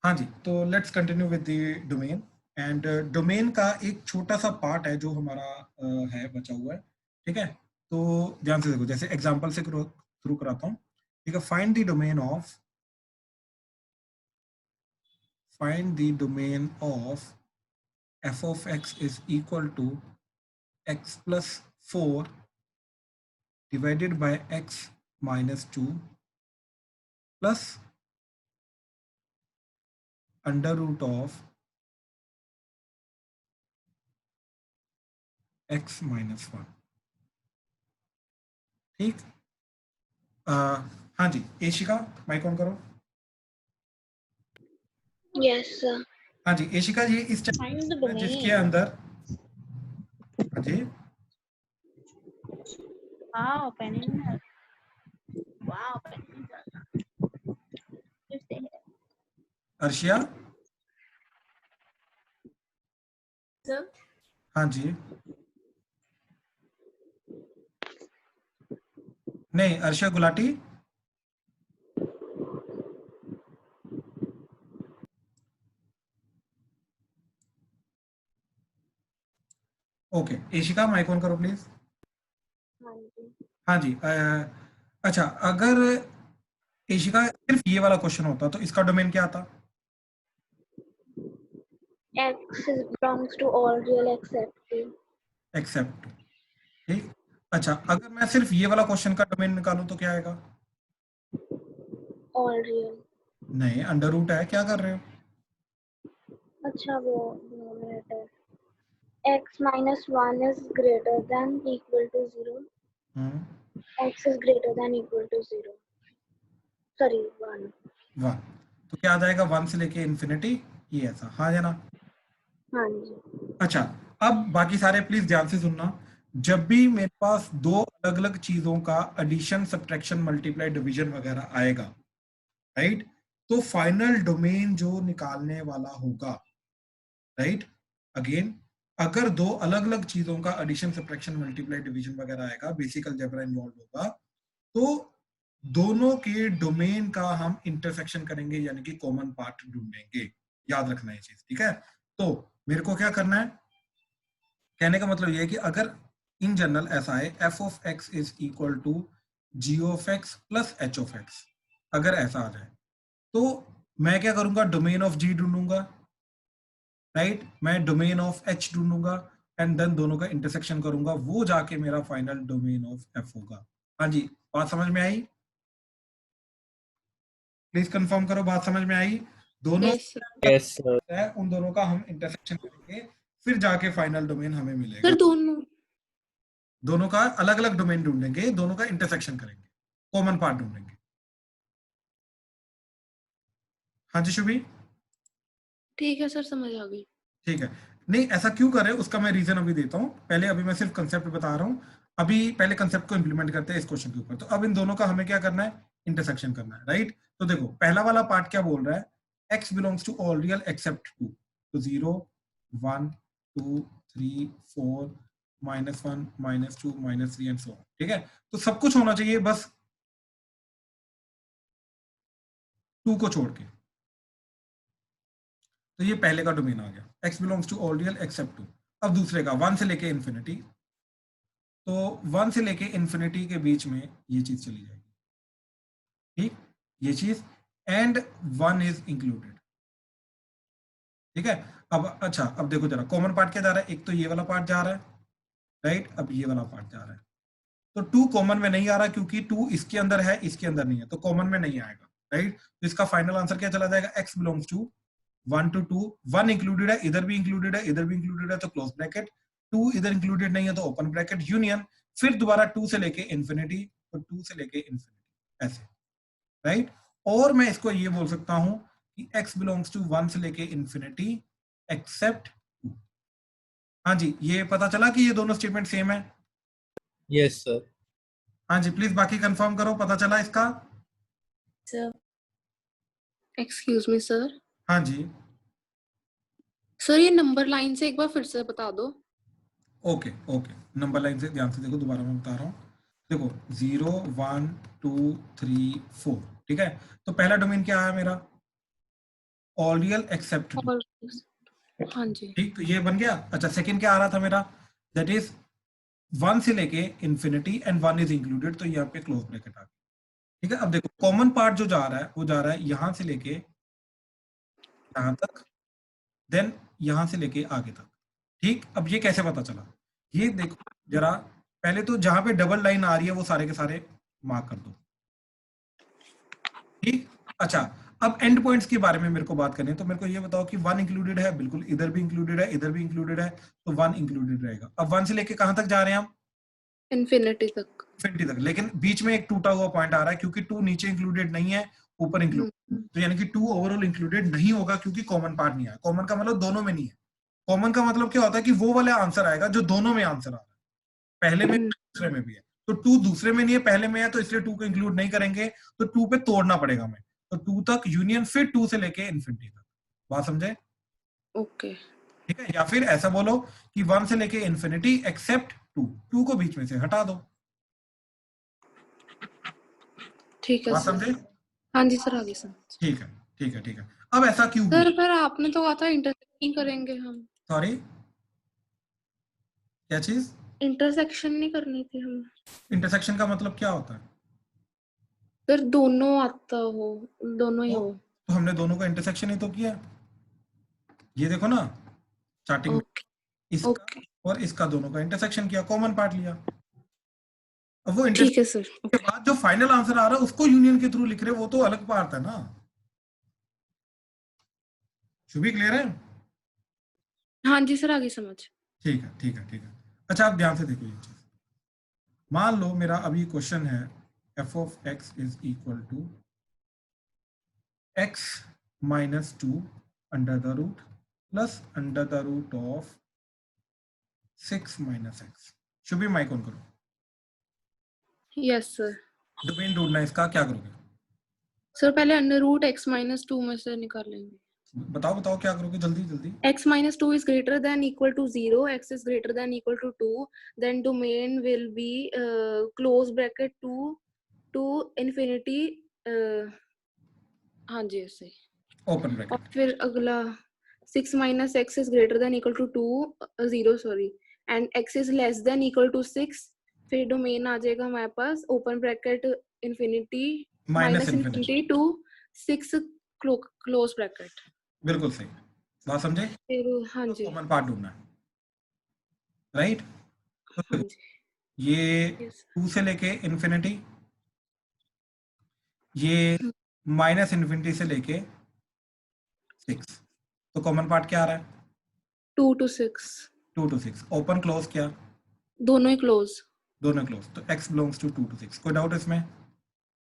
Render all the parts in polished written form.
हाँ जी, तो let's continue with the domain. And domain का एक छोटा सा पार्ट है जो हमारा है बचा हुआ है, ठीक है। तो ध्यान से देखो, जैसे एग्जांपल से शुरू कराता हूँ, ठीक है। Find the domain of f of x is equal to x plus 4 divided by x minus 2 plus under root of x minus 1। ठीक। हाँ जी, एशिका माइक ऑन करो। Yes, sir. हाँ जी एशिका जी, इस Find the में जिसके domain. अंदर, हाँ जी Wow, penny. Wow, penny. Just say it. Arshia, Sir. हाँ जी, नहीं Arshia Gulati, okay. Eshika mic on करो प्लीज। हाँ जी अच्छा, अगर एशिका सिर्फ ये वाला क्वेश्चन होता तो इसका डोमेन क्या आता? X belongs to all real except two. Except. ठीक। अच्छा, अगर मैं सिर्फ ये वाला क्वेश्चन का डोमेन निकालूं तो क्या आएगा? All real. नहीं, अंडर रूट है, क्या कर रहे हो? अच्छा वो denominator. X minus 1 is greater than equal to 0. X is greater than equal to 0. Sorry, 1. 1। तो क्या आ जाएगा 1 से लेके इन्फिनिटी, ये ऐसा, हाँ है ना? हाँ जी. अच्छा, अब बाकी सारे प्लीज ध्यान से सुनना। जब भी मेरे पास दो अलग अलग चीजों का एडिशन, सब्ट्रैक्शन, मल्टीप्लाई, डिवीजन वगैरह आएगा, राइट, तो फाइनल डोमेन जो निकालने वाला होगा, राइट, अगेन अगर दो अलग अलग चीजों का एडिशन, सब्ट्रैक्शन, मल्टीप्लाई, डिवीजन वगैरह आएगा, बेसिक अलजेब्रा इन्वॉल्व होगा, तो दोनों के डोमेन का हम इंटरसेक्शन करेंगे, यानी कि कॉमन पार्ट ढूंढेंगे। याद रखना ये चीज, ठीक है। तो मेरे को क्या करना है, कहने का मतलब ये है कि अगर इन जनरल ऐसा है f of x is equal to g of x plus h of x, अगर ऐसा आ जाए तो मैं क्या करूंगा, डोमेन ऑफ g ढूंढूंगा, राइट, मैं डोमेन ऑफ h ढूंढूंगा, एंड देन दोनों का इंटरसेक्शन करूंगा, वो जाके मेरा फाइनल डोमेन ऑफ f होगा। हाँ जी, बात समझ में आई? प्लीज कंफर्म करो, बात समझ में आई? दोनों यस सर। है, उन दोनों का हम इंटरसेक्शन करेंगे, फिर जाके फाइनल डोमेन हमें मिलेगा। सर दोनों का अलग अलग डोमेन ढूंढेंगे, दोनों का इंटरसेक्शन करेंगे, कॉमन पार्ट ढूंढेंगे। हाँ जी शुभी, ठीक है सर, समझ आ गई। ठीक है। नहीं, ऐसा क्यों करे उसका मैं रीजन अभी देता हूँ, पहले अभी मैं सिर्फ कंसेप्ट बता रहा हूँ। अभी पहले कंसेप्ट को इंप्लीमेंट करते हैं इस क्वेश्चन के ऊपर। तो अब इन दोनों का हमें क्या करना है, इंटरसेक्शन करना है, राइट। तो देखो पहला वाला पार्ट क्या बोल रहा है, x belongs to all real except 2। तो 0 1 2 3 4 -1 -2 -3 एंड सो ऑन, ठीक है। तो सब कुछ होना चाहिए बस 2 को छोड़ के। तो ये पहले का डोमेन आ गया, x belongs to all real except 2। अब दूसरे का 1 से लेके इन्फिनिटी, तो 1 से लेके इन्फिनिटी के बीच में ये चीज चली जाएगी, ठीक, ये चीज, एंड 1 इज इंक्लूडेड, ठीक है। अब अच्छा, अब देखो जरा कॉमन पार्ट क्या जा रहा है, एक तो ये वाला पार्ट जा रहा है, राइट, अब ये वाला पार्ट जा रहा है। तो 2 कॉमन में नहीं आ रहा क्योंकि 2 इसके अंदर है, इसके अंदर नहीं है, तो कॉमन में नहीं आएगा, राइट। तो इसका फाइनल आंसर क्या चला जाएगा, x belongs to 1 to 2, 1 included है, इधर भी इंक्लूडेड है, इधर भी इंक्लूडेड है, तो क्लोज ब्रैकेट, 2 इधर इंक्लूडेड नहीं है तो ओपन ब्रैकेट, यूनियन, फिर दोबारा 2 से लेके इन्फिनिटी, तो 2 से लेके इन्फिनिटी, ऐसे, राइट। और मैं इसको ये बोल सकता हूं कि x बिलोंग्स टू 1 से लेके इन्फिनिटी एक्सेप्ट 2। हाँ जी, ये पता चला कि ये दोनों स्टेटमेंट सेम है? Yes sir. हाँ जी, प्लीज बाकी कंफर्म करो, पता चला इसका? Sir excuse me sir. हाँ जी, सर ये नंबर लाइन से एक बार फिर से बता दो। ओके ओके, नंबर लाइन से ध्यान से देखो, दोबारा मैं बता रहा हूँ। देखो 0 1 2 3 4, ठीक है। तो पहला डोमेन क्या आया मेरा, ऑल रियल एक्सेप्ट 2। और हाँ जी। ठीक, तो ये बन गया। अच्छा, सेकंड क्या आ रहा था मेरा, दैट इज 1 से लेके इंफिनिटी एंड 1 इज इंक्लूडेड, तो यहाँ पे क्लोज ब्रैकेट आ गया। ठीक है, अब देखो कॉमन पार्ट जो जा रहा है वो जा रहा है यहां से लेके यहां तक, देन यहां से लेके आगे तक। ठीक, अब ये कैसे पता चला, ये देखो जरा, पहले तो जहां पे डबल लाइन आ रही है वो सारे के सारे मार्क कर दो। ठीक, अच्छा, अब एंड पॉइंट्स के बारे में मेरे को बात करनी है, तो मेरे को ये बताओ कि 1 इंक्लूडेड है, बिल्कुल, इधर भी इंक्लूडेड है, इधर भी इंक्लूडेड है, तो 1 इंक्लूडेड रहेगा। अब 1 से लेके कहां तक जा रहे हैं हम, इन्फिनिटी तक। इंफिनिटी तक, लेकिन बीच में एक टूटा हुआ पॉइंट आ रहा है क्योंकि 2 नीचे इंक्लूडेड नहीं है, ऊपर इंक्लूड, तो यानी कि 2 ओवरऑल इंक्लूडेड नहीं होगा क्योंकि कॉमन पार्ट नहीं आया। कॉमन का मतलब दोनों में नहीं है। कॉमन का मतलब क्या होता है कि वो वाला आंसर आएगा जो दोनों में आंसर आ रहा है, पहले में दूसरे में भी है। तो 2 दूसरे में नहीं है, पहले में है, तो इसलिए 2 को इंक्लूड नहीं करेंगे, तो 2 पे तोड़ना पड़ेगा हमें, तो 2 तक यूनियन, फिर 2 से लेके इंफिनिटी तक। बात समझे? ओके, ठीक है, या फिर ऐसा बोलो कि 1 से लेके इंफिनिटी एक्सेप्ट 2, 2 को बीच में से हटा दो। ठीक है बात सर। समझे? हाँ जी सर, आगे सर। ठीक है, ठीक है, ठीक है। अब ऐसा क्यों हुआ? सर पर आपने तो कहा था इंटरसेक्शन करेंगे हम। सॉरी, क्या चीज? इंटरसेक्शन नहीं करनी थी हम। इंटरसेक्शन का मतलब क्या होता है? सर दोनों आता हो, दोनों ही हो। तो हमने दोनों का इंटरसेक्शन ही तो किया। ये देखो ना, स्टार्टिंग में ओके इसका ओके, और इसका दोनों का इंटरसेक्शन किया, कॉमन पार्ट लिया। अब वो ठीक है इंटरसेक्शन सर। के ओके, बाद जो फाइनल आंसर आ रहा है उसको यूनियन के थ्रू लिख रहे, वो तो अलग पार्ट है ना। शुभ भी क्लियर है? हाँ जी सर, आगे समझ। ठीक है, ठीक है, ठीक है। अच्छा, आप ध्यान से देखो ये चीज। मान लो मेरा अभी क्वेश्चन है f of x is equal to x minus 2 under the root plus under the root of 6 minus x। शुभ भी माइक ऑन करो। Yes sir. डोमेन ढूंढना है इसका, क्या करोगे? सर पहले अंडर रूट x माइनस 2 में से निकाल लेंगे। बताओ बताओ क्या करोगे, जल्दी जल्दी। x minus 2 is greater than equal to 0, x is greater than equal to 2, then domain will be close bracket 2 infinity, हाँ जी ऐसे। ओपन और ब्रैकेट। फिर अगला 6 minus x is greater than equal to 2, 0 sorry, and x is less than equal to 6, फिर domain आ जाएगा हमारे पास open bracket infinity minus minus infinity. Infinity to 6 close bracket. बिल्कुल सही, बात समझे? फिर हाँ जी। कॉमन पार्ट ढूंढना है, राइट? तो हाँ देखो, जी। ये यस। 2 से लेके इंफिनिटी, ये माइनस इन्फिनिटी से लेके 6, तो कॉमन पार्ट क्या आ रहा है? 2 to 6 2 to 6। ओपन क्लोज क्या? दोनों ही क्लोज। दोनों क्लोज, तो x बिलोंग्स टू 2 to 6। कोई डाउट इसमें?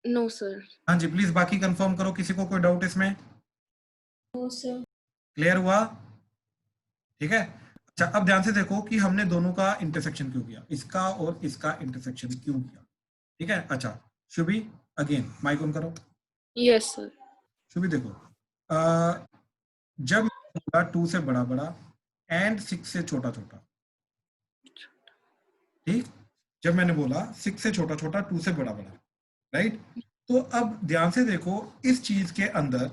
No sir. हाँ जी, प्लीज बाकी कंफर्म करो, किसी को कोई डाउट इसमें? No sir. क्लियर हुआ? ठीक है। अच्छा, अब ध्यान से देखो कि हमने दोनों का इंटरसेक्शन क्यों किया, इसका और इसका इंटरसेक्शन क्यों किया। ठीक है, अच्छा, शुभी अगेन माइक ऑन करो। Yes sir. शुभी देखो, जब 2 से बड़ा बड़ा एंड 6 से छोटा छोटा, ठीक, जब मैंने बोला 6 से छोटा छोटा 2 से बड़ा बड़ा, राइट, तो अब ध्यान से देखो इस चीज के अंदर,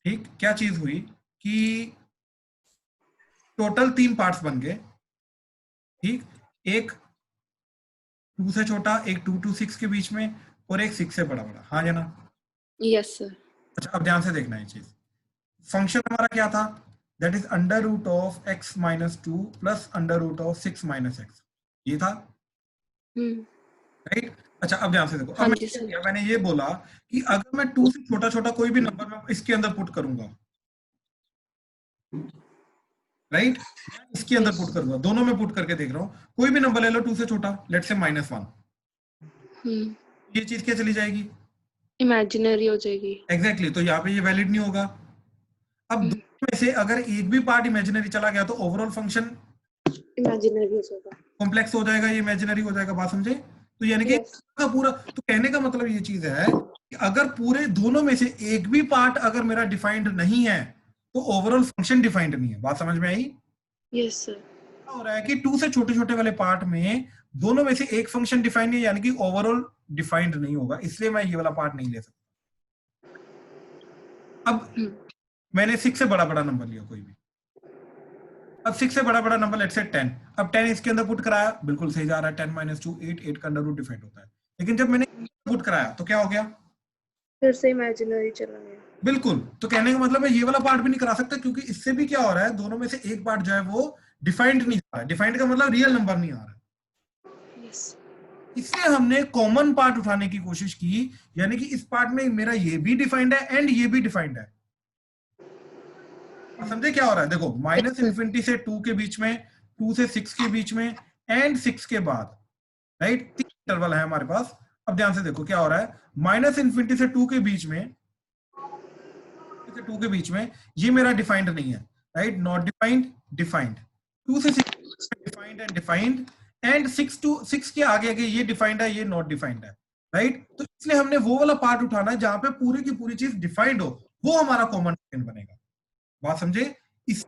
ठीक, क्या चीज हुई कि टोटल 3 पार्ट्स बन गए। ठीक, एक 2 से छोटा, एक 2 to 6 के बीच में, और एक 6 से बड़ा बड़ा, हाँ या ना? Yes sir. अच्छा, अब ध्यान से देखना ये चीज। फंक्शन हमारा क्या था, that is under root of x minus 2 प्लस under root of 6 minus x, ये था, राइट? अच्छा, अब ध्यान से देखो, हाँ अब जी सर। मैंने ये बोला कि अगर मैं 2 से छोटा छोटा कोई भी नंबर मैं इसके अंदर पुट करूंगा, राइट, इसके अंदर पुट करूंगा, दोनों में पुट करके देख रहा हूं, कोई भी नंबर ले लो 2 से छोटा, लेट्स से -1, ये चीज क्या चली जाएगी? इमेजिनरी हो जाएगी। एग्जैक्टली, तो यहाँ पे ये वैलिड नहीं होगा। अब दोनों में से अगर एक भी पार्ट इमेजिनरी चला गया तो ओवरऑल फंक्शन इमेजिनरी हो जाएगा। कॉम्प्लेक्स हो जाएगा, ये इमेजिनरी हो जाएगा। बात समझे? तो यानी कि यस। का पूरा, तो कहने का मतलब ये चीज है कि अगर पूरे दोनों में से एक भी पार्ट अगर मेरा डिफाइंड नहीं है तो ओवरऑल फंक्शन डिफाइंड नहीं है। बात समझ में आई? Yes sir. क्या हो रहा है कि 2 से छोटे छोटे वाले पार्ट में दोनों में से एक फंक्शन डिफाइंड है, यानी कि ओवरऑल डिफाइंड नहीं होगा, इसलिए मैं ये वाला पार्ट नहीं ले सकता। अब मैंने 6 से बड़ा बड़ा नंबर लिया कोई भी, अब 6 से बड़ा बड़ा नंबर लेट्स से 10, अब 10 इसके अंदर पुट कराया, बिल्कुल सही जा रहा है, 10 माइनस 2 8, 8 का अंडर रूट डिफाइंड होता है, लेकिन जब मैंने पुट कराया तो क्या हो गया, फिर से इमेजिनरी चला गया। बिल्कुल, तो कहने का मतलब है ये वाला पार्ट भी नहीं करा सकता, क्योंकि इससे भी क्या हो रहा है, दोनों में से एक पार्ट जो है वो डिफाइंड नहीं आ रहा है, डिफाइंड का मतलब रियल नंबर नहीं आ रहा है। यस इसलिए हमने कॉमन पार्ट उठाने की कोशिश की, यानी कि इस पार्ट में मेरा ये भी डिफाइंड है एंड ये भी डिफाइंड है। समझे क्या हो रहा है, देखो माइनस इन्फिनिटी से 2 के बीच में, 2 से 6 के बीच में एंड 6 के बाद, राइट, 3 इंटरवल है हमारे पास। अब ध्यान से देखो क्या हो रहा है, माइनस इन्फिनिटी से 2 के बीच में, 2 के बीच में ये मेरा डिफाइंड नहीं है, राइट, नॉट डिफाइंड, डिफाइंड, 2 से 6 defined and defined, and 6 to 6 के आगे आगे ये डिफाइंड है, ये नॉट डिफाइंड है, राइट। तो इसलिए हमने वो वाला पार्ट उठाना है जहां पे पूरी की पूरी चीज डिफाइंड हो, वो हमारा कॉमन बनेगा। बात समझे, इस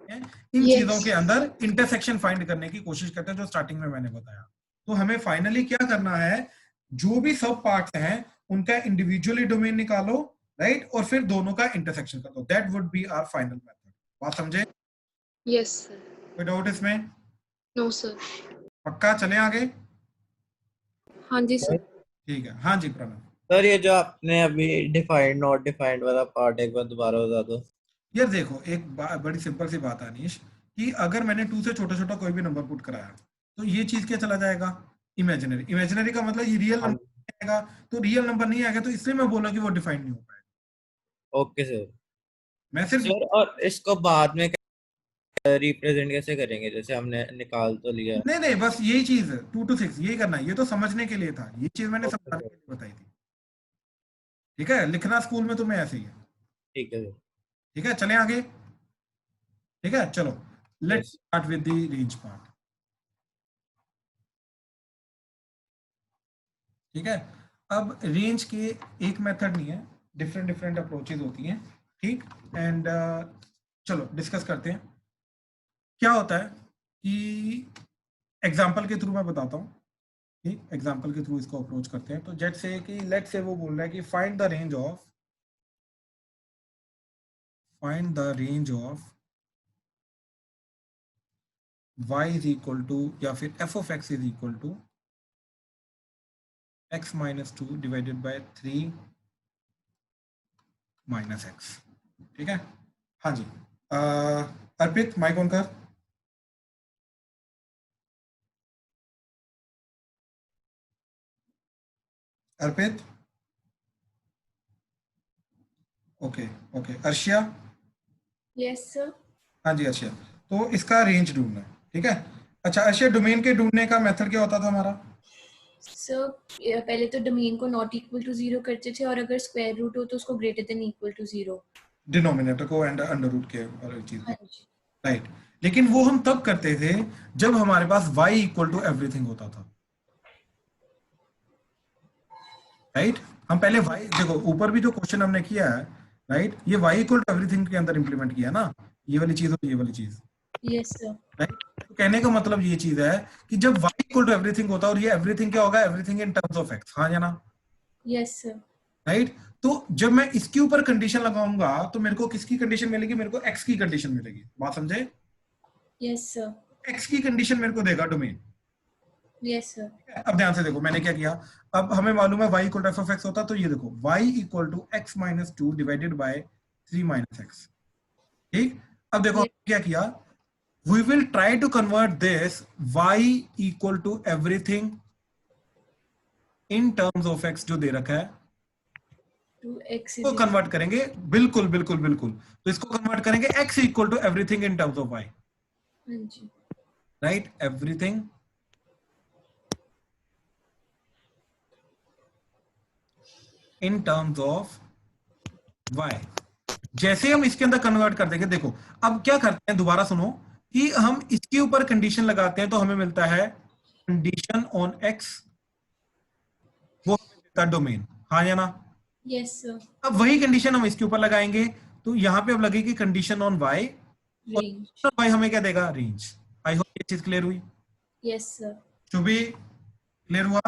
इन Yes. चीजों के अंदर इंटरसेक्शन फाइंड करने की कोशिश करते हैं, जो स्टार्टिंग में मैंने बताया। तो हमें फाइनली क्या करना है, जो भी सब पार्ट्स हैं उनका इंडिविजुअली डोमेन निकालो, राइट, और फिर दोनों का इंटरसेक्शन कर दो, that would be our final method. बात समझे, यस सर। कोई डाउट इसमें? No sir. पक्का, चले आगे? हाँ जी सर। ठीक है, हाँ जी प्रणव। सर ये जो आपने अभी डिफाइंड नॉट डिफाइंड वाला पार्ट एक बार दोबारा बता दो। यार देखो, एक बड़ी सिंपल सी बात है अनीश, कि अगर मैंने 2 से छोटा छोटा कोई भी नंबर पुट कराया तो ये चीज क्या चला जाएगा, इमेजिनरी। इमेजिनरी का मतलब ये रियल नंबर आएगा, तो रियल नंबर नहीं आएगा, तो इसलिए मैं बोला कि वो डिफाइन नहीं हो पाएगा। Okay sir. मैं सिर्फ सर और इसको बाद में रिप्रेजेंट कैसे करेंगे, जैसे हमने निकाल तो लिया। नहीं नहीं, बस यही चीज है, 2 to 6 यही करना है, ये तो समझने के लिए था, ये चीज मैंने ओके समझाने सर। के लिए बताई थी। ठीक है, लिखना स्कूल में तुम्हें ऐसे ही है। ठीक है सर। ठीक है, चले आगे। ठीक है, चलो let's yes. Start with the range part. ठीक है, अब रेंज के एक मेथड नहीं है, डिफरेंट डिफरेंट अप्रोचेज होती हैं, ठीक, एंड चलो डिस्कस करते हैं। क्या होता है कि एग्जाम्पल के थ्रू मैं बताता हूँ, ठीक, एग्जाम्पल के थ्रू इसको अप्रोच करते हैं। तो जेट से कि लेट से वो बोल रहा है कि find the range of y is equal to, या फिर f of x is equal to x minus 2 divided by 3 minus x। ठीक है, हाँ जी, अर्पित माइक ऑन कर। Arpit, okay okay, Arshia. Yes sir. हाँ जी अर्शिया, तो इसका रेंज ढूंढना है, ठीक है। अच्छा अर्शिया, डोमेन के ढूंढने का मेथड क्या होता था हमारा? सर पहले तो डोमेन को नॉट इक्वल टू 0 करते थे, और अगर स्क्वायर रूट हो तो उसको greater than equal to 0। Denominator को एंड अंडर रूट के और चीज, हाँ जी। राइट। लेकिन वो हम तब करते थे जब हमारे पास y इक्वल टू एवरीथिंग होता था, राइट। हम पहले y, देखो ऊपर भी जो क्वेश्चन हमने किया है, राइट, ये y इक्वल टू एवरीथिंग के अंदर इंप्लीमेंट किया ना, ये वाली चीज और ये वाली चीज, यस सर। राइट। तो कहने का मतलब ये चीज है कि जब y इक्वल टू एवरीथिंग होता है, और ये एवरीथिंग क्या होगा, everything in terms of x, हाँ या ना, यस सर। राइट। तो जब मैं इसके ऊपर कंडीशन लगाऊंगा तो मेरे को किसकी कंडीशन मिलेगी, मेरे को x की कंडीशन मिलेगी। बात समझे, यस सर। x की कंडीशन मेरे को देगा डोमेन। Yes sir. अब ध्यान से देखो मैंने क्या किया, अब हमें मालूम है y equal to f of x होता, तो ये देखो y equal to x minus 2 divided by 3 minus x. ठीक, अब देखो क्या किया, we will try to convert this y equal to everything in terms of x जो दे रखा है, टू एक्स को इज कन्वर्ट करेंगे, बिल्कुल बिल्कुल बिल्कुल, तो इसको कन्वर्ट करेंगे x equal to everything in terms of y, हाँ जी। Right, everything in terms of y। जैसे हम इसके अंदर कन्वर्ट कर देंगे, देखो अब क्या करते हैं, दोबारा सुनो, कि हम इसके ऊपर कंडीशन लगाते हैं तो हमें मिलता है कंडीशन ऑन x, वो हमें देता है डोमेन, हाँ या ना। Yes sir. अब वही कंडीशन हम इसके ऊपर लगाएंगे, तो यहां पे अब लगेगी कंडीशन ऑन y, रेंज। और y हमें क्या देगा, रेंज। आई होप ये चीज क्लियर हुई, यस सर। जो भी क्लियर हुआ।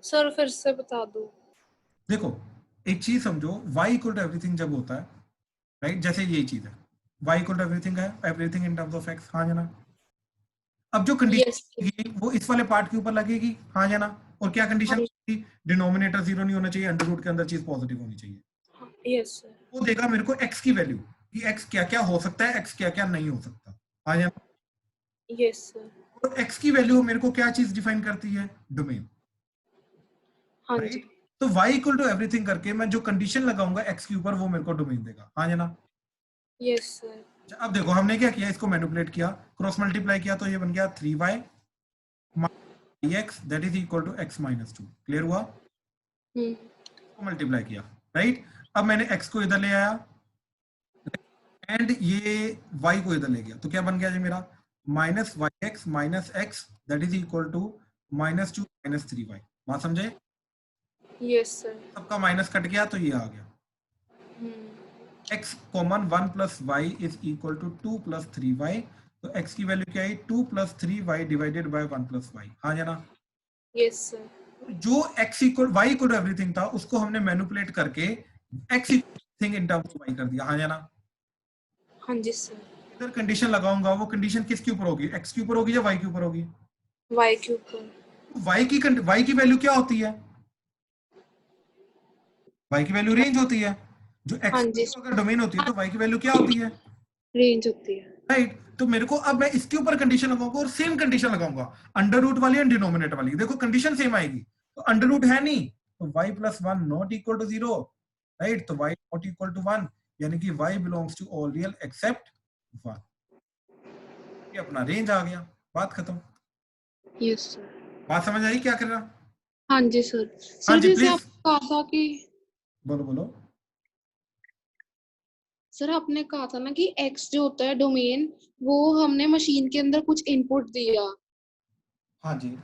सर फिर से बता दो। देखो एक चीज समझो, y इक्वल टू एवरीथिंग जब होता है, राइट, जैसे यही चीज है, y इक्वल टू एवरीथिंग है, everything in terms of x, हाँ या ना। अब जो यस कंडीशन लगेगी वो इस वाले पार्ट के ऊपर लगेगी, हाँ या ना। और क्या कंडीशन लगेगी, डिनोमिनेटर जीरो नहीं होना चाहिए, अंडर रूट के अंदर चीज पॉजिटिव होनी चाहिए। Yes sir. वो देगा मेरे को x की वैल्यू, कि x क्या क्या हो सकता है, x क्या क्या नहीं हो सकता, हाँ या ना। Yes sir. और x की वैल्यू मेरे को क्या चीज डिफाइन करती है, डोमेन, हाँ जी। राइट। तो y इक्वल टू एवरीथिंग करके मैं जो कंडीशन लगाऊंगा x के ऊपर, वो मेरे को डोमेन देगा, हाँ या ना। Yes sir. अब देखो हमने क्या किया, इसको मैनिपुलेट किया, क्रॉस मल्टीप्लाई किया, तो ये बन गया 3y x that is equal to x minus 2, clear हुआ। इसको मल्टीप्लाई किया, राइट। अब मैंने x को इधर ले आया एंड ये y को इधर ले गया, तो क्या बन गया जी मेरा, minus y x minus x that is equal to minus 2 minus 3y। बात समझे, यस सर। सबका माइनस कट गया तो ये आ गया, x common 1 plus y is equal to 2 plus 3y। तो x की वैल्यू क्या आई, 2 plus 3y divided by 1 plus y, हाँ या ना। Yes sir. जो x equal y equal to everything था, उसको हमने मैनिपुलेट करके x equal in terms of y कर दिया, हाँ या ना। हाँ जी सर। इधर कंडीशन लगाऊंगा, वो कंडीशन किसके ऊपर होगी, x के ऊपर होगी या y के ऊपर होगी। y के ऊपर। y की वैल्यू क्या होती है, y की वैल्यू रेंज होती है। जो हाँ x जी अगर डोमेन होती है तो y की वैल्यू क्या होती है, रेंज होती है। राइट। तो मेरे को अब मैं इसके ऊपर कंडीशन लगाऊंगा और सेम कंडीशन लगाऊंगा, अंडर रूट वाली एंड डिनोमिनेटर वाली, देखो कंडीशन सेम आएगी। तो अंडर रूट है नहीं, तो y प्लस 1 नॉट इक्वल टू 0, राइट। तो y नॉट इक्वल टू 1, यानी कि y belongs to all real except 1। ये अपना रेंज आ गया, बात खत्म। Yes sir. बात समझ आई क्या कर रहा। हाँ जी सर। हाँ सर जी जैसे प्लीज, आपने कहा था कि बोलो बोलो। सर आपने कहा था ना कि x जो होता है डोमेन, वो हमने मशीन के अंदर कुछ इनपुट दिया, हाँ जी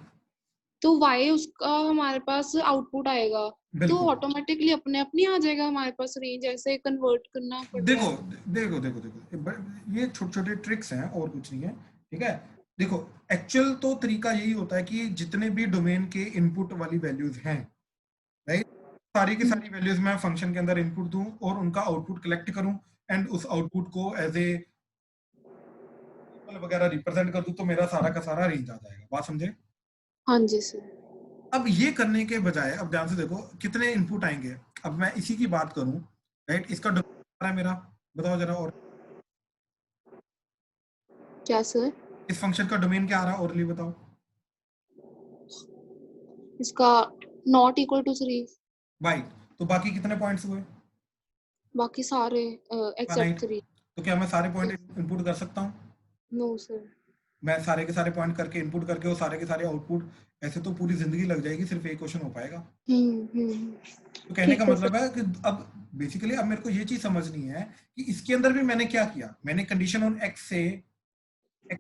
तो y उसका हमारे पास आउटपुट आएगा, तो बिल्कुल। ऑटोमेटिकली अपने आप नहीं आ जाएगा हमारे पास रेंज, ऐसे कन्वर्ट करना पड़ रहा देखो है। देखो देखो देखो, ये छोटे छोटे ट्रिक्स हैं और कुछ नहीं है, ठीक है। देखो एक्चुअल तो तरीका यही होता है कि जितने भी डोमेन के इनपुट वाली वैल्यूज हैं, राइट, सारी की सारी वैल्यूज मैं फंक्शन के अंदर इनपुट दूं और उनका आउटपुट कलेक्ट करूं एंड उस आउटपुट को एज ए वगैरह रिप्रेजेंट कर दूं, तो मेरा सारा का सारा रेंज आ जाएगा, बात समझे। हाँ जी सर। अब ये करने के बजाय, अब ध्यान से देखो कितने इनपुट आएंगे। अब मैं इसी की बात करूं, राइट, इसका डोमेन है मेरा, बताओ जरा। और क्या सर? इस फंक्शन का डोमेन क्या आ रहा है, और बताओ। इसका नॉट इक्वल टू 3, वाई, तो बाकी कितने पॉइंट्स हुए, बाकी सारे राइट। एक्सेप्ट 3। तो क्या मैं सारे पॉइंट इनपुट कर सकता हूँ, नो सर। मैं सारे के सारे पॉइंट करके इनपुट करके वो सारे के सारे आउटपुट, ऐसे तो पूरी जिंदगी लग जाएगी, सिर्फ एक क्वेश्चन हो पाएगा। हम्म। तो कहने का ठीक है मतलब सर। है कि अब बेसिकली अब मेरे को ये चीज समझनी है कि इसके अंदर भी मैंने क्या किया, मैंने कंडीशन ऑन एक्स से X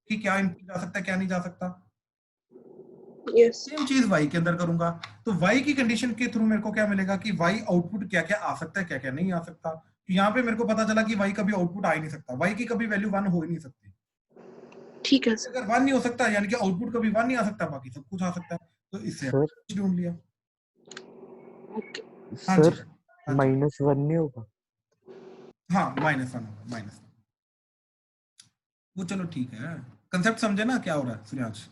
की क्या इनपुट जा सकता है, क्या नहीं जा सकता, यस। सेम चीज y के अंदर करूंगा। तो y की कंडीशन के थ्रू मेरे को क्या मिलेगा कि y आउटपुट क्या क्या आ सकता है, क्या क्या नहीं आ सकता। तो यहाँ पे मेरे को पता चला कि y कभी आउटपुट आ ही नहीं सकता, y की कभी वैल्यू 1 हो ही नहीं सकती। ठीक है सर। अगर 1 नहीं हो सकता यानी कि आउटपुट कभी 1 नहीं आ सकता, बाकी सब कुछ आ सकता है। तो इससे सर ढूंढ लिया। ओके। हाँ जी, सर हाँ जी, -1 नहीं होगा? हाँ -1 होगा, माइनस। वो चलो ठीक है, कंसेप्ट समझे ना क्या हो रहा है सूर्यांश।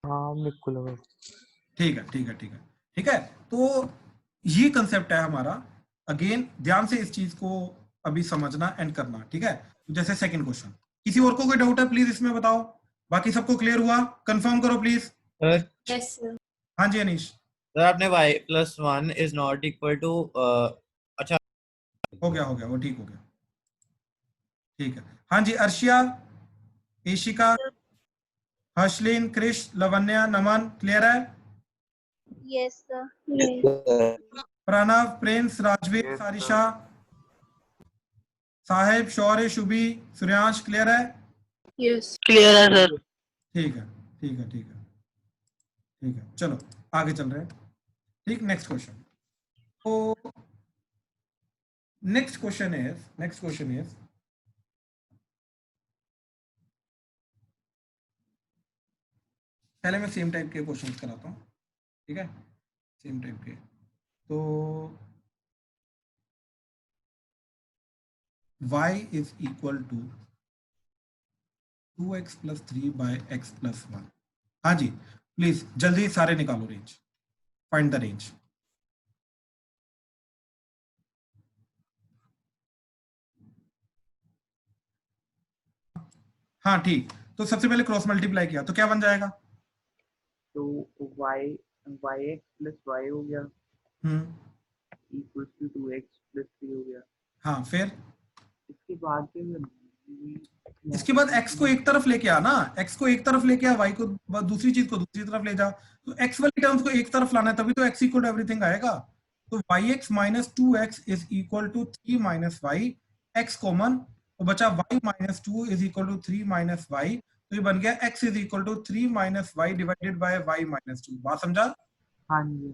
हाँ मेरे को लगा। ठीक है ठीक है ठीक है ठीक है। तो ये कंसेप्ट है हमारा। अगेन ध्यान से इस चीज को अभी समझना एंड करना, ठीक है। तो जैसे सेकंड क्वेश्चन, किसी और को कोई डाउट है प्लीज इसमें बताओ, बाकी सबको क्लियर हुआ, कंफर्म करो प्लीज। Sir yes sir. हाँ जी अनीश, सर आपने y प्लस 1 इज नॉट इक्वल टू, अच्छा हो गया वो ठीक हो गया, ठीक है। हाँ जी अर्शिया, ईशिका, हर्षलिन, कृष, लवन्या, नमन, क्लियर है। Yes, sir. Yes. Pranav, Prince, Rajveer, Sarisha, Sahib, Shaurya, Shubhi, Suryansh, clear है। यस। क्लियर है सर। ठीक है ठीक है ठीक है ठीक है, चलो आगे चल रहे हैं। ठीक, नेक्स्ट क्वेश्चन। तो नेक्स्ट क्वेश्चन इज पहले मैं सेम टाइप के क्वेश्चंस कराता हूँ, ठीक है, सेम टाइप के। तो y is equal to 2x plus 3 by x plus 1. हाँ जी, प्लीज जल्दी सारे निकालो रेंज, फाइंड द रेंज. हाँ ठीक, तो सबसे पहले क्रॉस मल्टीप्लाई किया तो क्या बन जाएगा? तो y x प्लस y हो गया इक्वल टू 2x प्लस 3 हो गया. हाँ फिर इसके बाद फिर इसके बाद x को एक तरफ लेके आ ना, x को एक तरफ लेके आ, y को दूसरी चीज को दूसरी तरफ ले जा. तो x वाली टर्म्स को एक तरफ लाना है, तभी तो x इक्वल टू एवरीथिंग आएगा. तो yx minus 2x is equal to 3 minus y, x common तो बचा y minus 2 is equal to 3 minus y. तो ये बन गया x is equal to 3 minus y divided by y minus 2. बात समझा? हाँ जी.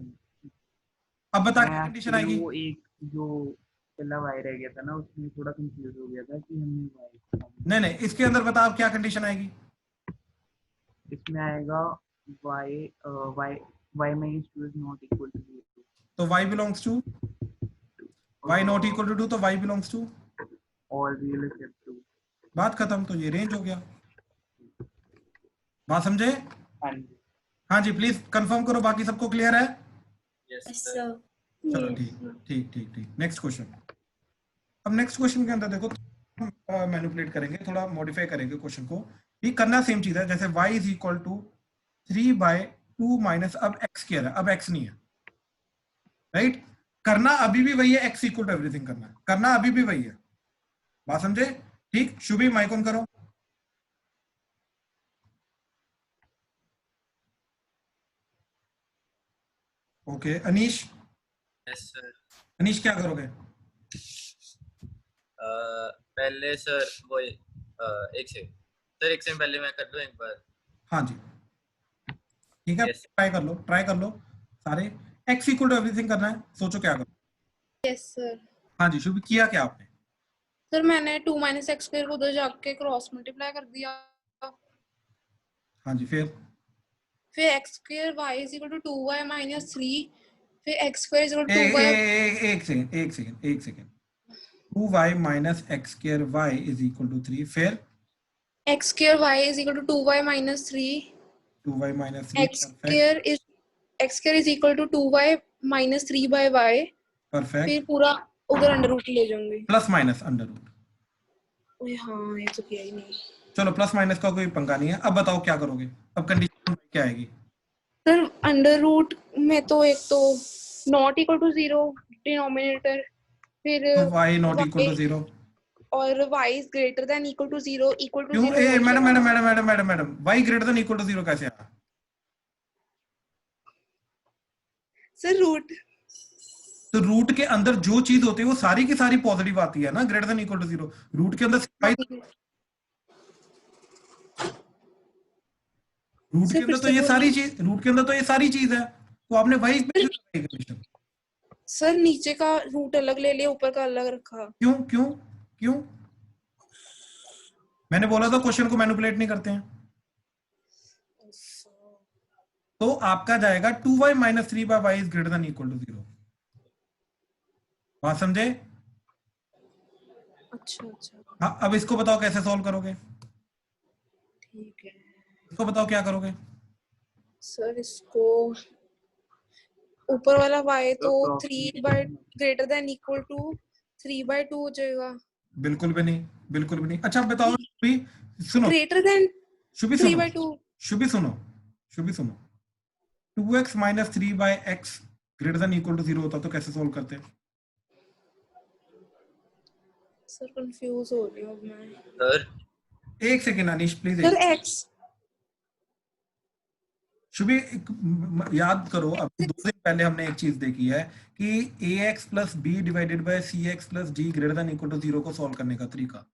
अब बता क्या कंडीशन आएगी? वो एक जो पहला y रह गया था ना, उसमें थोड़ा कंफ्यूज हो गया था कि हमने y. नहीं, इसके अंदर बता अब क्या कंडीशन आएगी? इसमें आएगा y minus 2 is not equal to 0. तो y belongs to y not equal to 2, तो y belongs to all real except 2. बात खत्म. तो ये रेंज हो गया. बात समझे? हाँ जी. हाँ जी, प्लीज कंफर्म करो बाकी सबको क्लियर है? Yes, sir. चलो ठीक. Next question. अब नेक्स्ट क्वेश्चन के अंदर देखो, मैनिपुलेट करेंगे, थोड़ा मॉडिफाई करेंगे क्वेश्चन को. ये करना सेम चीज है, जैसे y is equal to 3 by 2 minus, अब x स्क्वायर है, अब x नहीं है, राइट? करना अभी भी वही है, x इक्वल टू एवरीथिंग करना है, करना अभी भी वही है. बात समझे? ठीक. शुभी माइक ऑन करो. Okay Anish. Yes sir. Anish क्या करोगे? पहले सर वो एक सेकंड सर, एक सेकंड पहले मैं कर दूं एक बार. हाँ जी ठीक है. Yes. ट्राई कर लो सारे. x इक्वल टू एवरीथिंग करना है, सोचो क्या करो. Yes sir. हाँ जी शुभी, किया क्या आपने? सर मैंने 2 माइनस एक्स स्क्वायर को उधर जाके क्रॉस मल्टीप्लाई कर दिया. हाँ जी फिर x square y is equal to 2y minus 3, फिर x square is equal to एक 2y. Second. 2y minus x square y is equal to 3, फिर x square y is equal to 2y minus 3, 2y minus 3. X square is equal to 2y minus 3 by y. Perfect. फिर पूरा उधर under root ले जाऊंगी. Plus minus under root. ओए हाँ, ये तो किया ही नहीं. चलो प्लस माइनस का कोई पंगा नहीं है. अब बताओ क्या करोगे? अब कंडीशन क्या आएगी? सर अंडर रूट में तो एक तो नॉट इक्वल टू 0 डिनोमिनेटर, फिर तो y नॉट इक्वल टू 0 और y is greater than equal to 0 equal to क्यों? 0. Madam y greater than equal to 0 कैसे आया? सर रूट, तो रूट के अंदर जो चीज होती है वो सारी की सारी पॉजिटिव आती है ना, greater than equal to 0. Root के अंदर रूट के अंदर तो ये सारी चीज, रूट के अंदर तो ये सारी चीज है, तो आपने वही कंडीशन. सर नीचे का रूट अलग ले लिया, ऊपर का अलग रखा. क्यों क्यों क्यों? मैंने बोला था क्वेश्चन को मैनिपुलेट नहीं करते हैं. तो आपका जाएगा 2y minus 3 by y is greater than equal to 0. बात समझे? अच्छा. हाँ, अब इसको बताओ कैसे सॉल्व करोगे? ठीक है इसको बताओ क्या करोगे? सर, इसको ऊपर वाला y तो 3 by greater than equal to 3 by 2 हो जाएगा. बिल्कुल भी नहीं. अच्छा बताओ शुभी, सुनो. Greater than Shubhi 3 by 2. Shubhi सुनो. 2x minus 3 by x greater than equal to 0 होता तो कैसे सॉल्व करते? सर कंफ्यूज हो रही हूँ अब मैं. सर एक second Anish please. Sir x Shubhi याद करो, अभी 2 दिन पहले हमने एक चीज देखी है कि ax plus b divided by cx plus d greater than equal to 0 को सॉल्व करने का तरीका.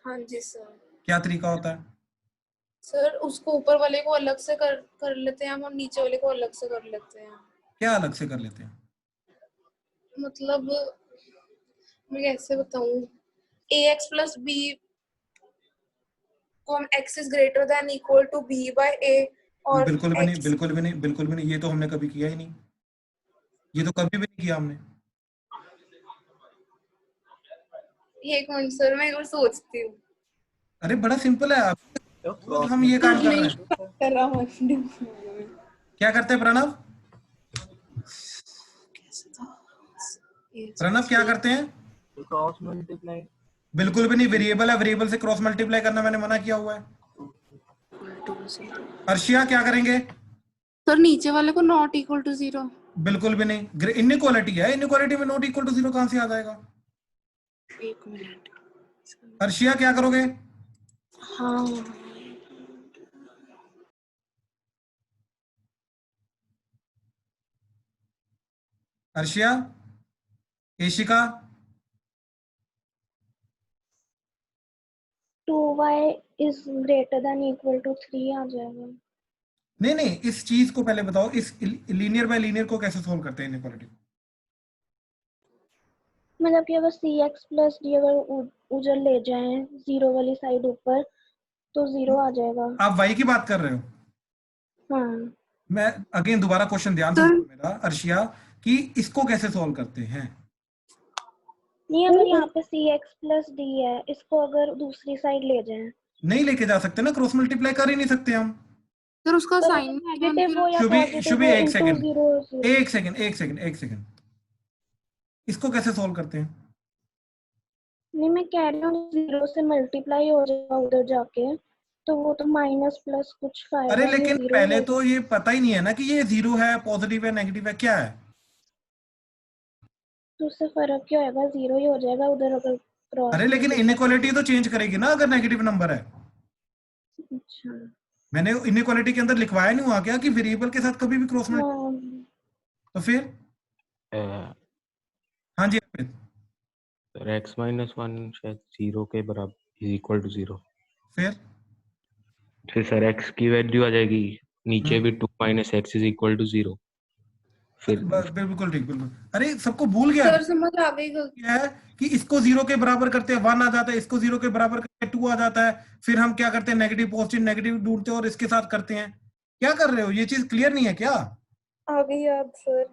हाँ जी सर. क्या तरीका होता है? सर उसको ऊपर वाले को अलग से कर लेते हैं हम, और नीचे वाले को अलग से कर लेते हैं. क्या अलग से कर लेते हैं? मतलब मैं कैसे बताऊं, ax प्लस b को हम x is greater than equal to b by a. और बिल्कुल भी नहीं. ये तो हमने कभी किया ही नहीं. ये तो कभी भी नहीं किया हमने. एक मिनट सर, मैं और सोचती हूँ। अरे बड़ा सिंपल है, तो रोज हम ये काम कर रहे हैं। कर रहा हूँ। क्या करते हैं प्रणव? प्रणव क्या करते हैं? Cross multiply. बिल्कुल भी नहीं, वेरिएबल है, वेरिएबल से क्रॉस मल्टीप्लाई करना मैंने मना किया हुआ है। अर्शिया क्या करेंगे? सर नीचे वाले को नॉट इक्वल टू 0। बिल्कुल भी नहीं, इनइक्वालिटी है, इनइक्वालिटी में नॉट इक्वल टू 0 कहां से आ जाएगा? एक मिनट। अर्शिया क्या करोगे? हाँ Arshia, एशिका, 2y is greater than equal to 3 आ जाएगा। नहीं नहीं, इस चीज को पहले बताओ, इस लीनियर बाय लीनियर को कैसे सोल्व करते हैं इनइक्वालिटी? मतलब कि अगर cx प्लस डी अगर उधर ले जाएं 0 वाली साइड ऊपर तो 0 आ जाएगा। आप y की बात कर रहे हो? हाँ मैं अगेन दोबारा क्वेश्चन ध्यान से सुनो मेरा अर्शिया, कि इसको कैसे सोल्व करते हैं? नहीं, अगर यहाँ पे cx प्लस डी है, इसको अगर दूसरी साइड ले जाएं नहीं लेके जा सकते ना, क्रॉस मल्टीप्लाई कर ही नहीं सकते हम। सर, उसका तो साइन नेगेटिव हो या शुभी पॉजिटिव शुभी हो एक इनटू सेकंड, 0 एक सेकंड, एक सेकंड, एक सेकंड, इसको कैसे सोल्व करते हैं? नहीं, मैं कह रही हूँ 0 से मल्टीप्लाई हो जाएगा उधर जाके, तो वो तो माइनस प्लस कुछ का अरे आएगा, ये लेकिन 0 पहले हो तो ये पता ही नहीं है ना कि ये 0 है, पॉजिटिव है, नेगेटिव है, क्या है? तो उससे फर्क क्या होगा, 0 ही हो जाएगा उधर अगर क्रॉस अरे लेकिन मल्टीप्लाई। इनइक्वालिटी तो चेंज करेगी ना अगर नेगेटिव नंबर है। अच्छा मैंने इनइक्वालिटी के अंदर लिखवाया नहीं हुआ क्या कि वेरिएबल के साथ कभी भी क्रॉस मल्टीप्लाई? हाँ, तो फिर हाँ जी Arpit, sir x minus one शायद 0 के बराबर इज इक्वल टू 0। फिर सर एक्स की वैल्यू आ जाएगी नीचे भी 2 minus x is equal to 0। फिर बिल्कुल ठीक, बिल्कुल। अरे सबको भूल गया सर समझ आ गई गलती। क्या है कि इसको 0 के बराबर करते हैं 1 आ जाता है, इसको 0 के बराबर करते हैं 2 आ जाता है, फिर हम क्या करते हैं नेगेटिव पॉजिटिव नेगेटिव ढूंढते हैं और इसके साथ करते हैं। क्या कर रहे हो? ये चीज क्लियर नहीं है क्या? आ गई याद सर।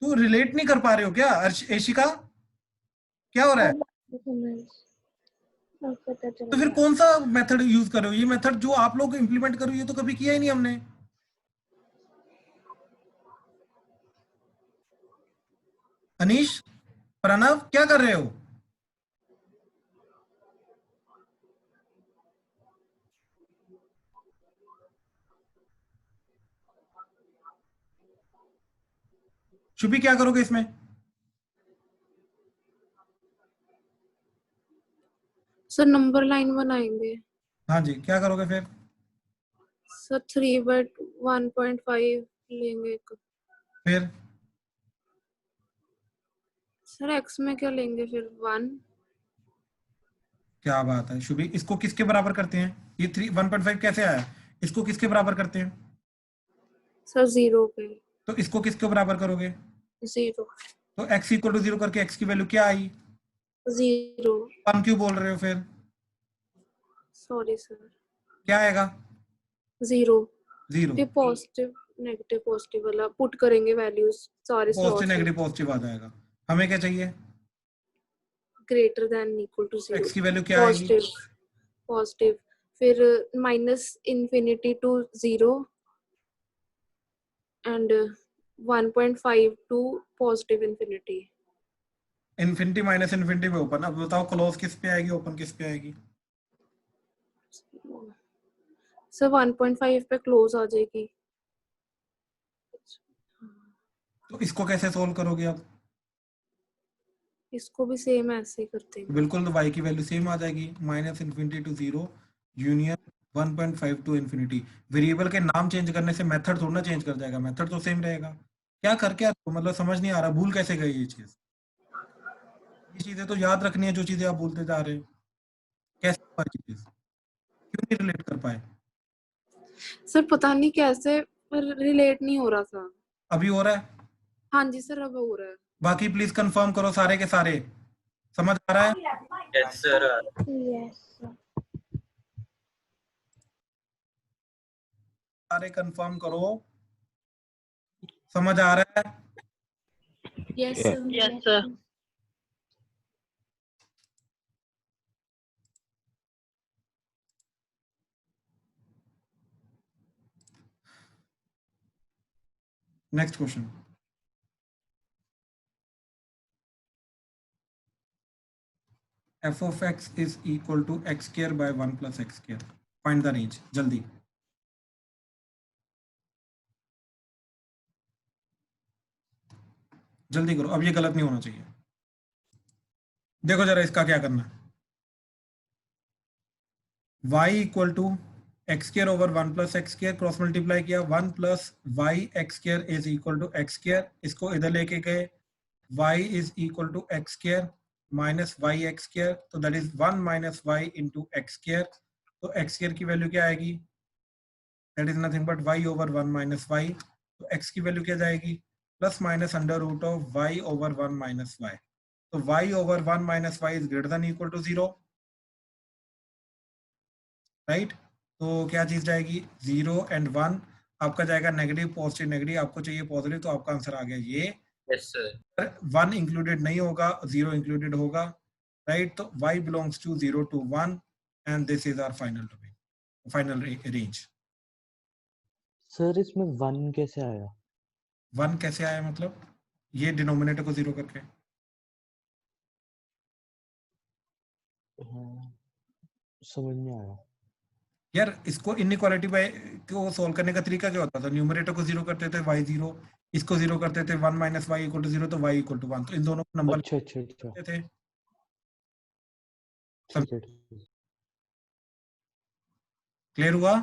तू रिलेट नहीं कर पा रहे हो क्या एशिका? क्या हो रहा है? अब समझ, अब पता चल तो फिर गया। कौन सा मेथड यूज कर रहे हो? ये मेथड जो आप लोग इंप्लीमेंट करो, ये तो कभी किया ही नहीं हमने। अनीश, प्रणव, क्या कर रहे हो? शुभी क्या करोगे इसमें? सर नंबर लाइन बनाएंगे। हाँ जी, क्या करोगे फिर? सर 3/1.5 लेंगे एक। फिर सर एक्स में क्या लेंगे फिर 1। क्या बात है शुभी, इसको किसके बराबर करते हैं? ये 1.5 कैसे आया? इसको किसके बराबर करते हैं? सर 0 पे। तो इसको किसके बराबर करोगे? 0 तो x इक्वल टू 0 करके x की वैल्यू क्या आई? 0। 1 क्यों बोल रहे हो फिर? Sorry sir. क्या आएगा? 0। 0। फिर पॉजिटिव नेगेटिव पॉजिटिव वाला पुट करेंगे वैल्यूज सारे पॉजिटिव स्लॉट्स में। नेगेटिव पॉजिटिव आ जाएगा। हमें क्या चाहिए? Greater than equal to 0। x की वैल्यू क्या आएगी? Positive positive. फिर minus infinity to 0 and 1.5 to positive infinity. Infinity minus infinity पे ओपन। अब बताओ क्लोज किस पे आएगी, ओपन किस पे आएगी? सर 1.5 पे क्लोज आ जाएगी। तो इसको कैसे सोल्व करोगे आप? इसको भी सेम ऐसे ही करते हैं। बिल्कुल, तो y की वैल्यू सेम आ जाएगी, minus infinity to 0 union 1.5 to infinity. Variable के नाम चेंज करने से मेथड थोड़ा ना चेंज कर जाएगा, मेथड तो सेम रहेगा। क्या कर क्या मतलब समझ नहीं आ रहा, भूल कैसे गई ये चीज? ये चीजें तो याद रखनी है जो चीजें आप भूलते जा रहे हो। कैसे हुआ ये चीज, क्यों नहीं रिलेट कर पाए? सर पता नहीं कैसे रिलेट नहीं हो रहा था। अभी हो रहा है? हाँ जी सर, अब हो रहा है। बाकी प्लीज कंफर्म करो सारे के सारे, समझ आ रहा है? Yes sir. यस सारे कंफर्म करो, समझ आ रहा है? Yes Yeah. Sir. Yes next question, f of x is equal to x square by 1 plus x square. Find the range. जल्दी जल्दी करो, अब ये गलत नहीं होना चाहिए। देखो जरा इसका क्या करना है। y equal to x square over 1 plus x square, cross multiply किया, 1 plus y x square is equal to x square, इसको इधर लेके गए, y is equal to x square minus y x square, तो that is 1 minus y into x square, तो x square की value क्या आएगी, that is nothing but y over 1 minus y, तो x की वैल्यू क्या जाएगी, plus minus under root of y over 1 minus y, तो y over 1 minus y is greater than equal to 0, right. तो क्या चीज जाएगी, 0 एंड 1, आपका जाएगा नेगेटिव पॉजिटिव नेगेटिव, आपको चाहिए पॉजिटिव, तो आपका आंसर आ गया ये। Yes sir. 1 इंक्लूडेड नहीं होगा, 0 इंक्लूडेड होगा, राइट। तो y belongs to 0 to 1 and this is our final domain, final range. Sir इसमें 1 कैसे आया? 1 कैसे आया मतलब, ये डिनोमिनेटर को 0 करके। हाँ, समझ नहीं आया यार इसको इनइक्वालिटी बाय को सोल्व करने का तरीका क्या होता था, न्यूमरेटर को 0 करते थे y 0, इसको 0 करते थे 1 माइनस वाई इक्वल टू 0, तो y इक्वल टू 1, तो इन दोनों को नंबर अच्छा अच्छा अच्छा करते थे। ठीक है ठीक क्लियर हुआ?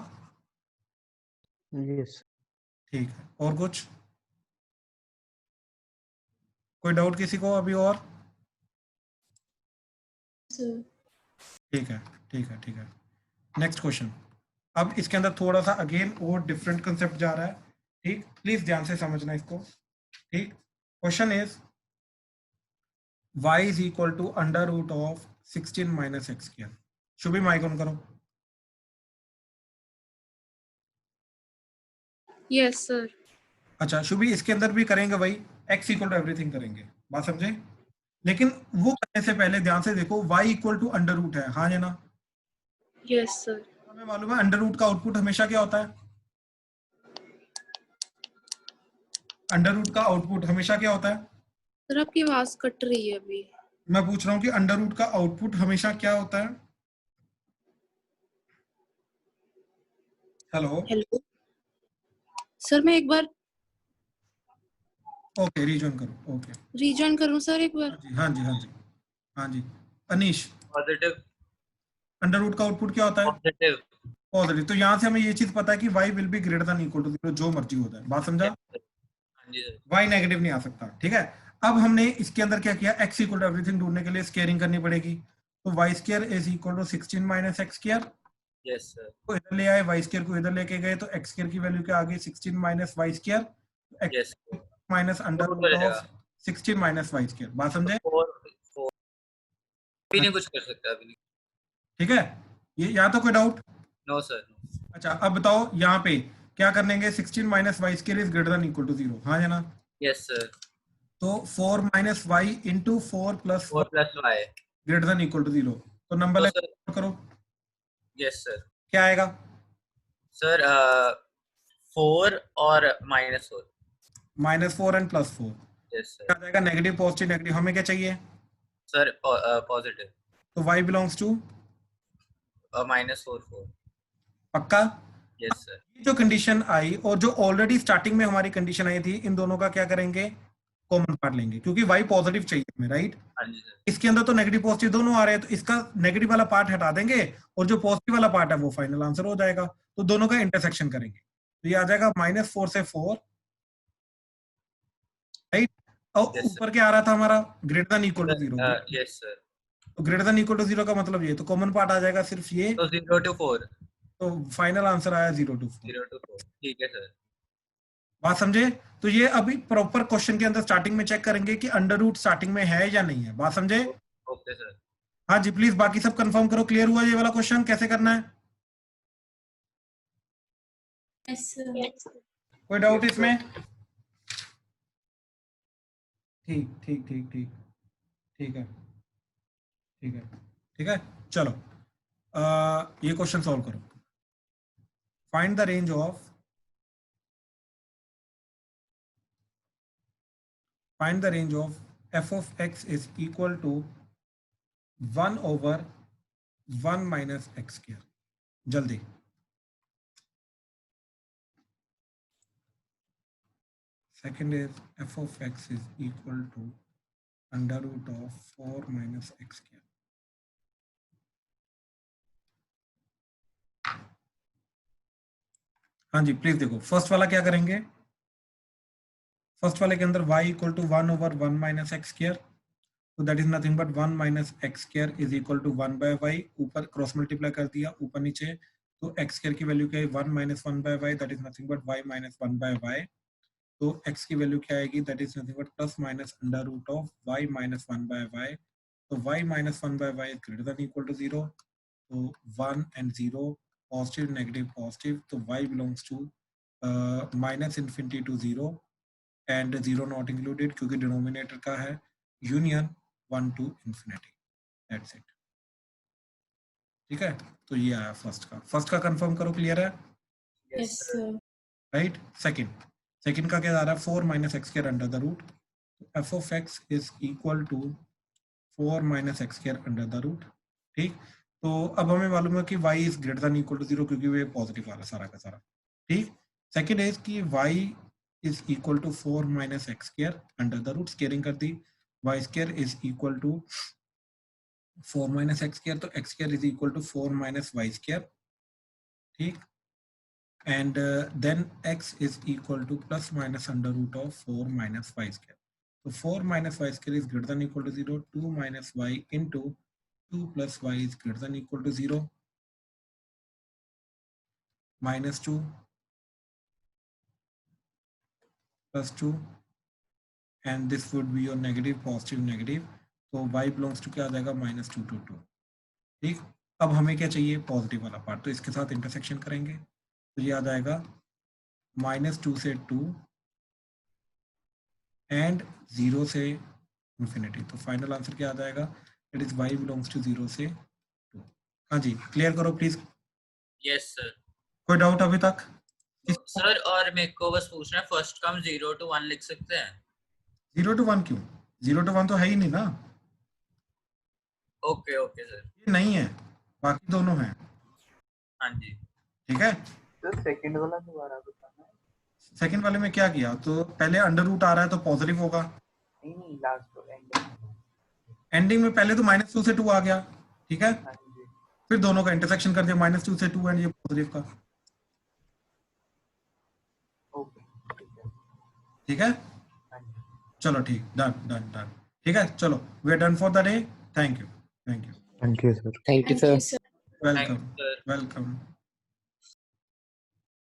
है यस ठीक है, और कुछ, कोई डाउट किसी को अभी और? सर ठीक है ठीक है ठीक है, नेक्स्ट क्वेश्चन। अब इसके अंदर थोड़ा सा अगेन और डिफरेंट कंसेप्ट जा रहा है, ठीक, प्लीज ध्यान से समझना इसको, ठीक। Question is y is equal to under root of 16 minus x square. Shubhi mic on करो। Yes sir. अच्छा शुभी, इसके अंदर भी करेंगे वही, x इक्वल टू एवरीथिंग करेंगे, बात समझे, लेकिन वो करने से पहले ध्यान से देखो, y equal to under root है, हाँ या ना? Yes sir. हमें मालूम है अंडर रूट का आउटपुट हमेशा क्या होता है, अंडर रूट का आउटपुट हमेशा क्या होता है? सर आपकी आवाज कट रही है अभी। मैं पूछ रहा हूँ कि अंडर रूट का आउटपुट हमेशा क्या होता है? हेलो हेलो सर, मैं एक बार ओके रीजॉइन करो, ओके रीजॉइन करूं सर एक बार? हाँ जी हाँ जी हाँ जी। अनीश, पॉजिटिव। अंडर रूट का आउटपुट क्या होता है? पॉजिटिव। पॉजिटिव। तो यहाँ से हमें ये चीज पता है कि y will be greater than equal to 0, जो मर्जी होता है, बात समझा? हाँ जी सर। y नेगेटिव नहीं आ सकता, ठीक है। अब हमने इसके अंदर क्या किया, x इक्वल टू एवरीथिंग ढूंढने के लिए स्केयरिंग करनी पड़ेगी, तो y square is equal to 16 minus x square, yes sir. को इधर ले आए, y स्क्वायर को इधर लेके गए, तो x स्क्वायर की वैल्यू क्या आ गई, 16 minus y square, yes. Minus under हो रूट जाएगा। ऑफ 16 माइनस वाई स्क्वायर, बात समझे? 4 अभी नहीं कुछ कर सकता अभी नहीं। ठीक है, ये यहाँ तो कोई डाउट? No sir. अच्छा अब बताओ यहाँ पे क्या करनेंगे, 16 minus y square is greater than equal to 0, हाँ या ना? Yes sir. तो 4 minus y into 4 plus 4 plus y greater than equal to 0, तो नंबर तो लाइन करो, यस सर। क्या आएगा? सर 4 और -4। -4 एंड +4, यस क्या सर। आ जाएगा, नेगेटिव पॉजिटिव नेगेटिव, हमें क्या चाहिए, सर पॉजिटिव। तो y बिलोंग्स टू -4 4। पक्का? Yes sir. ये जो कंडीशन आई और जो ऑलरेडी स्टार्टिंग में हमारी कंडीशन आई थी, इन दोनों का क्या करेंगे, कॉमन पार्ट लेंगे, क्योंकि y पॉजिटिव चाहिए हमें, राइट। हाँ जी सर। इसके अंदर तो नेगेटिव पॉजिटिव दोनों आ रहे हैं, तो इसका नेगेटिव वाला पार्ट हटा देंगे और जो पॉजिटिव वाला पार्ट है वो फाइनल आंसर हो जाएगा, तो दोनों का इंटरसेक्शन करेंगे, तो ये आ जाएगा -4 से 4, राइट। और Yes, sir. ऊपर क्या आ रहा था हमारा, greater than equal to 0, yes sir. तो ग्रेटर देन इक्वल टू 0 का मतलब ये, तो कॉमन पार्ट आ जाएगा सिर्फ ये, तो 0 to 4। तो फाइनल आंसर आया 0 to 4, 0 to 4 ठीक है सर। बात समझे? तो ये अभी प्रॉपर क्वेश्चन के अंदर स्टार्टिंग में चेक करेंगे कि अंडर रूट स्टार्टिंग में है या नहीं है, बात समझे? Okay sir. हाँ जी प्लीज बाकी सब कंफर्म करो, क्लियर हुआ ये वाला क्वेश्चन कैसे करना है? Yes sir. कोई डाउट इसमें? ठीक ठीक ठीक ठीक ठीक है ठीक है ठीक है, चलो ये क्वेश्चन सॉल्व करो। Find the range of find the range of f of x is equal to 1 over 1 minus x square. जल्दी. Second is f of x is equal to under root of 4 minus x square. हाँ जी, please देखो first वाला क्या करेंगे. First वाले के अंदर y equal to 1 over 1 minus x square, तो that is nothing but 1 minus x square is equal to 1 by y. ऊपर क्रॉस मल्टीप्लाई कर दिया ऊपर नीचे, तो एक्स स्क्वायर की वैल्यू क्या है 1 minus 1 by y, that is nothing but y minus 1 by y. तो x की वैल्यू क्या आएगी, that is nothing but plus minus under root of y minus 1 by y. तो y minus 1 by y is greater than equal to 0. तो 1 and 0 positive negative positive, तो y belongs to minus infinity to 0 and 0 not included क्योंकि denominator का है union 1 to infinity. That's it. ठीक है, तो ये आया फर्स्ट का कंफर्म करो. क्लियर है? Yes sir. राइट. सेकंड का क्या आ रहा है 4 minus x square under the root. F of x is equal to 4 minus x square under the root. ठीक, तो अब हमें मालूम है कि y is greater than equal to 0 क्योंकि वो पॉजिटिव वाला सारा का सारा. ठीक, सेकंड इज कि y is equal to 4 minus x square under the root. Squaring कर दी, y square is equal to 4 minus x square, तो x square is equal to 4 minus y square. ठीक, and then x is equal to plus minus under root of 4 minus y square. So 4 minus y square is greater than equal to 0. 2 minus y into 2 plus y is greater than equal to 0. Minus 2 plus 2 and this would be your negative positive negative. तो y belongs to क्या आ जाएगा minus 2 to 2. ठीक, अब हमें क्या चाहिए positive वाला पार्ट, तो इसके साथ इंटरसेक्शन करेंगे तो ये आ जाएगा -2 से 2 एंड 0 से इंफिनिटी. तो फाइनल आंसर क्या आ जाएगा, it is y belongs to 0 से 2. हाँ जी, क्लियर करो प्लीज. Yes sir. कोई डाउट अभी तक? सर और मेरे को बस पूछना है, फर्स्ट का हम 0 to 1 लिख सकते हैं? 0 to 1 क्यों? 0 to 1 तो है ही नहीं ना. Okay okay sir. ये नहीं है, बाकी दोनों हैं. हाँ जी. ठीक है, तो सेकंड वाला दोबारा बताना है. सेकंड वाले में क्या किया, तो पहले अंडर रूट आ रहा है तो पॉजिटिव होगा. नहीं लास्ट एंडिंग में पहले तो -2 से 2 आ गया. ठीक है, हाँ जी. फिर दोनों का इंटरसेक्शन कर दिया -2 से 2 एंड ये पॉजिटिव का. ओके ठीक है, हाँ जी. चलो ठीक, डन. ठीक है, चलो we are done for the day. Thank you. Thank you sir. Thank you sir. Welcome.